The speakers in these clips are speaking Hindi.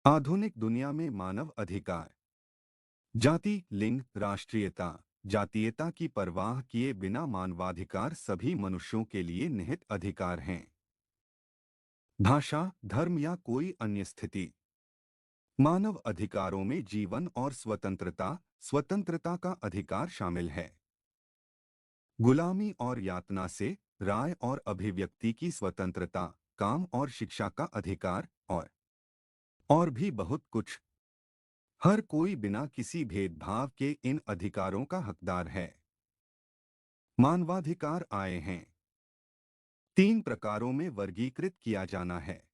आधुनिक दुनिया में मानव अधिकार जाति, लिंग, राष्ट्रीयता, जातीयता की परवाह किए बिना मानवाधिकार सभी मनुष्यों के लिए निहित अधिकार हैं। भाषा, धर्म या कोई अन्य स्थिति। मानव अधिकारों में जीवन और स्वतंत्रता, स्वतंत्रता का अधिकार शामिल है। गुलामी और यातना से राय और अभिव्यक्ति की स्वतंत्रता, काम और शिक्षा का अधिकार और भी बहुत कुछ। हर कोई बिना किसी भेदभाव के इन अधिकारों का हकदार है। मानवाधिकार आए हैं तीन प्रकारों में वर्गीकृत किया जाना है।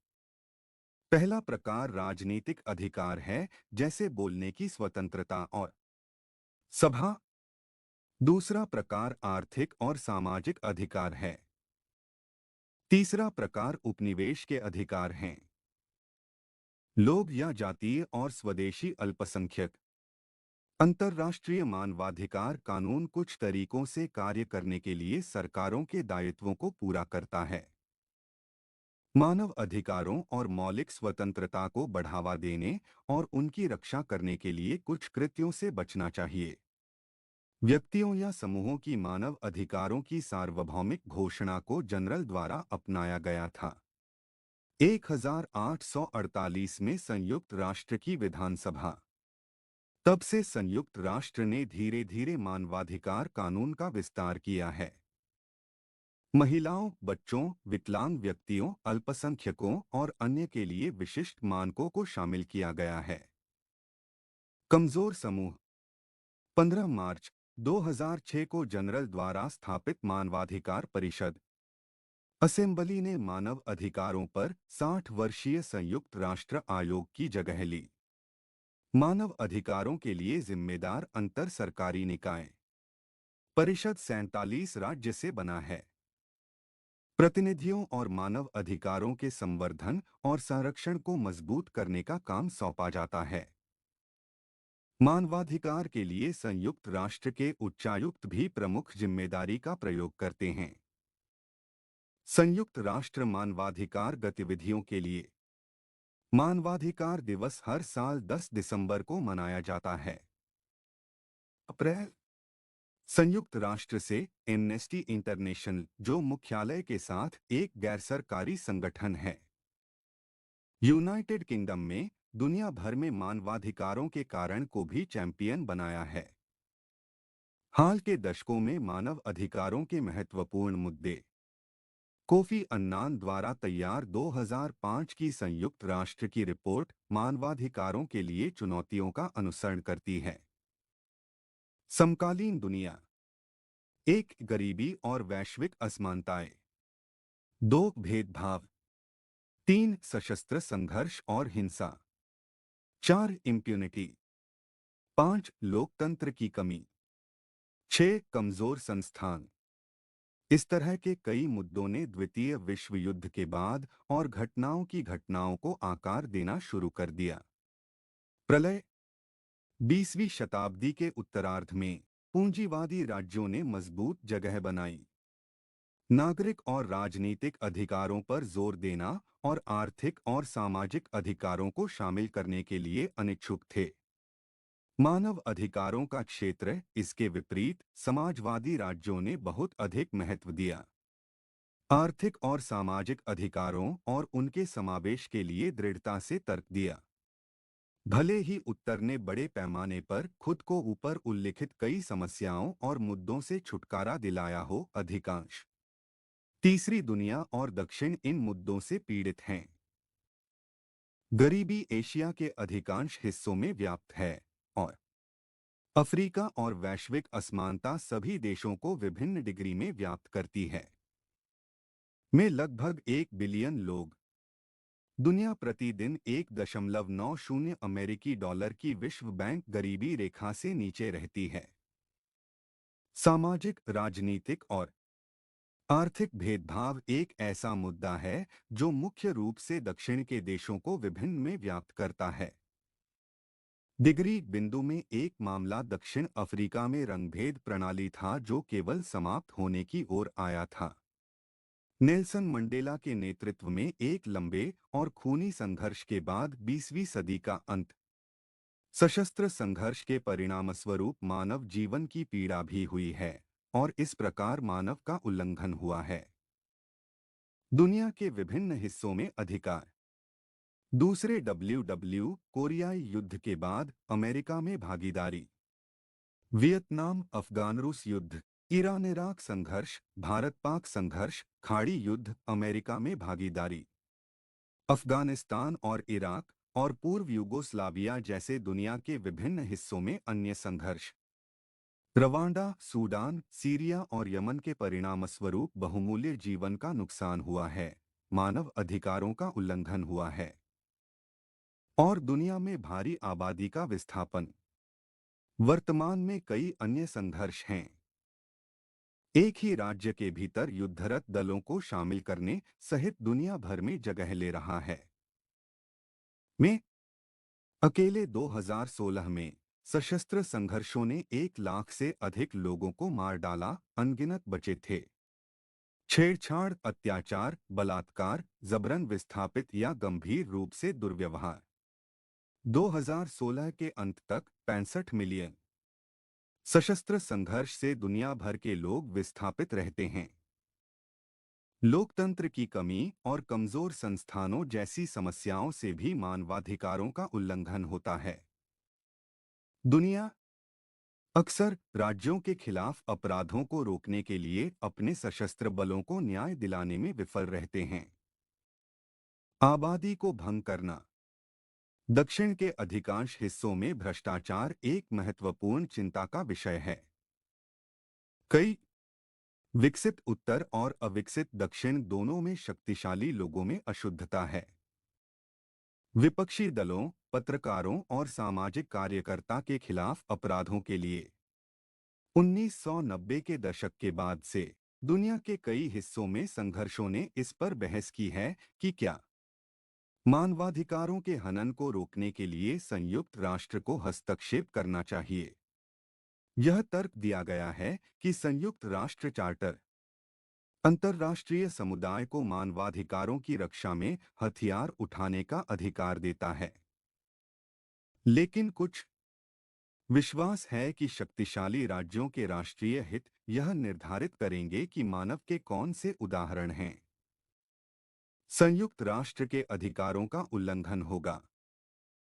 पहला प्रकार राजनीतिक अधिकार है, जैसे बोलने की स्वतंत्रता और सभा। दूसरा प्रकार आर्थिक और सामाजिक अधिकार है। तीसरा प्रकार उपनिवेश के अधिकार हैं। लोग या जातीय और स्वदेशी अल्पसंख्यक। अंतर्राष्ट्रीय मानवाधिकार कानून कुछ तरीकों से कार्य करने के लिए सरकारों के दायित्वों को पूरा करता है। मानव अधिकारों और मौलिक स्वतंत्रता को बढ़ावा देने और उनकी रक्षा करने के लिए कुछ कृत्यों से बचना चाहिए। व्यक्तियों या समूहों की मानव अधिकारों की सार्वभौमिक घोषणा को जनरल द्वारा अपनाया गया था। 1848 में संयुक्त राष्ट्र की विधानसभा। तब से संयुक्त राष्ट्र ने धीरे धीरे मानवाधिकार कानून का विस्तार किया है। महिलाओं, बच्चों, विकलांग व्यक्तियों, अल्पसंख्यकों और अन्य के लिए विशिष्ट मानकों को शामिल किया गया है। कमजोर समूह। 15 मार्च 2006 को जनरल द्वारा स्थापित मानवाधिकार परिषद असेंबली ने मानव अधिकारों पर 60 वर्षीय संयुक्त राष्ट्र आयोग की जगह ली। मानव अधिकारों के लिए जिम्मेदार अंतर सरकारी निकाय परिषद 47 राज्य से बना है। प्रतिनिधियों और मानव अधिकारों के संवर्धन और संरक्षण को मजबूत करने का काम सौंपा जाता है। मानवाधिकार के लिए संयुक्त राष्ट्र के उच्चायुक्त भी प्रमुख जिम्मेदारी का प्रयोग करते हैं। संयुक्त राष्ट्र मानवाधिकार गतिविधियों के लिए मानवाधिकार दिवस हर साल 10 दिसंबर को मनाया जाता है। अप्रैल। संयुक्त राष्ट्र से एमनेस्टी इंटरनेशनल, जो मुख्यालय के साथ एक गैरसरकारी संगठन है। यूनाइटेड किंगडम में दुनिया भर में मानवाधिकारों के कारण को भी चैंपियन बनाया है। हाल के दशकों में मानव अधिकारों के महत्वपूर्ण मुद्दे। कोफी अन्नान द्वारा तैयार 2005 की संयुक्त राष्ट्र की रिपोर्ट मानवाधिकारों के लिए चुनौतियों का अनुसरण करती है। समकालीन दुनिया। एक, गरीबी और वैश्विक असमानताएं। दो, भेदभाव। तीन, सशस्त्र संघर्ष और हिंसा। चार, इम्प्यूनिटी। पांच, लोकतंत्र की कमी। छह, कमजोर संस्थान। इस तरह के कई मुद्दों ने द्वितीय विश्व युद्ध के बाद और घटनाओं को आकार देना शुरू कर दिया। प्रलय। 20वीं शताब्दी के उत्तरार्ध में पूंजीवादी राज्यों ने मजबूत जगह बनाई। नागरिक और राजनीतिक अधिकारों पर जोर देना और आर्थिक और सामाजिक अधिकारों को शामिल करने के लिए अनिच्छुक थे। मानव अधिकारों का क्षेत्र, इसके विपरीत, समाजवादी राज्यों ने बहुत अधिक महत्व दिया। आर्थिक और सामाजिक अधिकारों और उनके समावेश के लिए दृढ़ता से तर्क दिया। भले ही उत्तर ने बड़े पैमाने पर खुद को ऊपर उल्लिखित कई समस्याओं और मुद्दों से छुटकारा दिलाया हो, अधिकांश तीसरी दुनिया और दक्षिण इन मुद्दों से पीड़ित हैं। गरीबी एशिया के अधिकांश हिस्सों में व्याप्त है और अफ्रीका और वैश्विक असमानता सभी देशों को विभिन्न डिग्री में व्याप्त करती है। में लगभग 1 बिलियन लोग। दुनिया प्रतिदिन 1.90 अमेरिकी डॉलर की विश्व बैंक गरीबी रेखा से नीचे रहती है। सामाजिक, राजनीतिक और आर्थिक भेदभाव एक ऐसा मुद्दा है जो मुख्य रूप से दक्षिण के देशों को विभिन्न में व्याप्त करता है। डिग्री बिंदु में एक मामला दक्षिण अफ्रीका में रंगभेद प्रणाली था, जो केवल समाप्त होने की ओर आया था। नेल्सन मंडेला के नेतृत्व में एक लंबे और खूनी संघर्ष के बाद 20वीं सदी का अंत। सशस्त्र संघर्ष के परिणामस्वरूप मानव जीवन की पीड़ा भी हुई है और इस प्रकार मानव का उल्लंघन हुआ है। दुनिया के विभिन्न हिस्सों में अधिकार। दूसरे कोरियाई युद्ध के बाद अमेरिका में भागीदारी। वियतनाम अफगान रूस युद्ध, ईरान इराक संघर्ष, भारत पाक संघर्ष, खाड़ी युद्ध, अमेरिका में भागीदारी। अफगानिस्तान और इराक और पूर्व यूगोस्लाविया जैसे दुनिया के विभिन्न हिस्सों में अन्य संघर्ष। रवांडा, सूडान, सीरिया और यमन के परिणामस्वरूप बहुमूल्य जीवन का नुकसान हुआ है, मानव अधिकारों का उल्लंघन हुआ है और दुनिया में भारी आबादी का विस्थापन। वर्तमान में कई अन्य संघर्ष हैं। एक ही राज्य के भीतर युद्धरत दलों को शामिल करने सहित दुनिया भर में जगह ले रहा है। में अकेले 2016 में सशस्त्र संघर्षों ने 1 लाख से अधिक लोगों को मार डाला, अनगिनत बचे थे। छेड़छाड़, अत्याचार, बलात्कार, जबरन विस्थापित या गंभीर रूप से दुर्व्यवहार। 2016 के अंत तक 65 मिलियन सशस्त्र संघर्ष से दुनिया भर के लोग विस्थापित रहते हैं। लोकतंत्र की कमी और कमजोर संस्थानों जैसी समस्याओं से भी मानवाधिकारों का उल्लंघन होता है। दुनिया अक्सर राज्यों के खिलाफ अपराधों को रोकने के लिए अपने सशस्त्र बलों को न्याय दिलाने में विफल रहते हैं। आबादी को भंग करना। दक्षिण के अधिकांश हिस्सों में भ्रष्टाचार एक महत्वपूर्ण चिंता का विषय है। कई विकसित उत्तर और अविकसित दक्षिण दोनों में शक्तिशाली लोगों में अशुद्धता है। विपक्षी दलों, पत्रकारों और सामाजिक कार्यकर्ता के खिलाफ अपराधों के लिए 1990 के दशक के बाद से दुनिया के कई हिस्सों में संघर्षों ने इस पर बहस की है कि क्या मानवाधिकारों के हनन को रोकने के लिए संयुक्त राष्ट्र को हस्तक्षेप करना चाहिए। यह तर्क दिया गया है कि संयुक्त राष्ट्र चार्टर अंतर्राष्ट्रीय समुदाय को मानवाधिकारों की रक्षा में हथियार उठाने का अधिकार देता है। लेकिन कुछ विश्वास है कि शक्तिशाली राज्यों के राष्ट्रीय हित यह निर्धारित करेंगे कि मानव के कौन से उदाहरण हैं। संयुक्त राष्ट्र के अधिकारों का उल्लंघन होगा।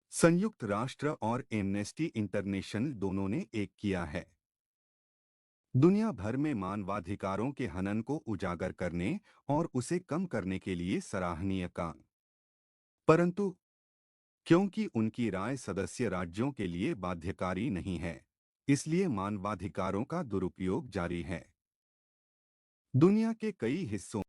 संयुक्त राष्ट्र और एमनेस्टी इंटरनेशनल दोनों ने एक किया है। दुनिया भर में मानवाधिकारों के हनन को उजागर करने और उसे कम करने के लिए सराहनीय काम। परंतु क्योंकि उनकी राय सदस्य राज्यों के लिए बाध्यकारी नहीं है, इसलिए मानवाधिकारों का दुरुपयोग जारी है। दुनिया के कई हिस्सों